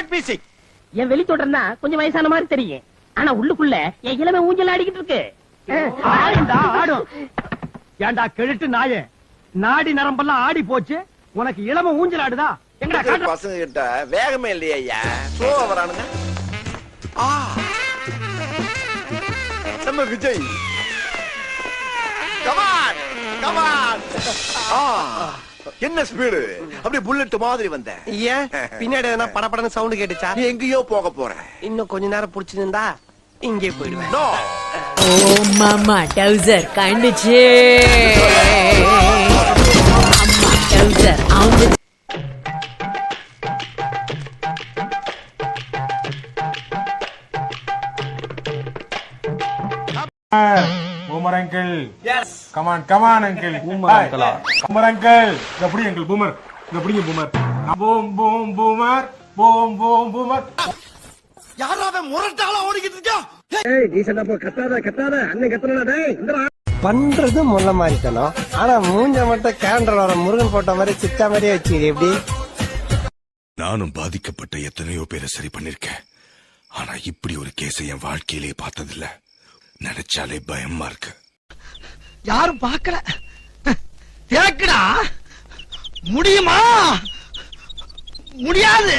Start music. என் வெளி தோட்டம் தான் கொஞ்சம் வயசான மாதிரி தெரியும், ஆனா உள்ளுக்குள்ள என் இளமை ஊஞ்சல் ஆடிக்கிட்டு இருக்கு. ஆடும்டா, ஆடும். ஏன்டா கெழுட்டு நாயே, நாடி நரம்பெல்லாம் ஆடி போச்சு, உனக்கு இளம ஊஞ்சல் ஆடுதா? எங்கடா காட்டு. பசங்க கிட்ட வேகமே இல்லையா ஐயா, ஸ்லோவா வரானுங்க. நம்ம விஜய் கமான் கமான். என்ன ஸ்பீடு, அப்படியே புல்லட் மாதிரி வந்த. ஏன் பின்னாடி எதனா படபடன்னு சவுண்ட் கேட்டுச்சா? எங்கேயோ போக போறேன். இன்னும் கொஞ்ச நேரம் புடிச்சிருந்தா இங்கே போயிடுவேன். நோ. ஓ மாமா டவுசர் கண்டுச்சு, அம்மா டவுசர் அவங்க. Boomer uncle. Yes. Come on uncle. Boomer uncle. Boomer uncle. எப்படி uncle boomer? எப்படிங்க boomer? Boom boom boomer. Boom boom boomer. யாராவே முரட்டாளா ஓடிக்கிட்டு இருக்கா? ஏய் டீசன்டா போ, கத்தாத கத்தாத, அண்ணன் கத்துறடா டேய். இந்தடா பண்றது முள்ள மாதிரி தானோ, ஆனா மூஞ்ச மட்டும் கேலண்டர் வர முருகன் போட்ட மாதிரி சித்தா மாதிரியே வச்சுக்கிது. எப்படி? நானும் பாதிக்கப்பட்ட எத்தனையோ பேரை சரி பண்ணிருக்கேன், ஆனா இப்படி ஒரு கேஸை என் வாழ்க்கையிலே பார்த்ததில்ல. நினைச்சாலே பயமா இருக்கு. யாரும் பார்க்கல, தேக்குடா. முடியுமா? முடியாது.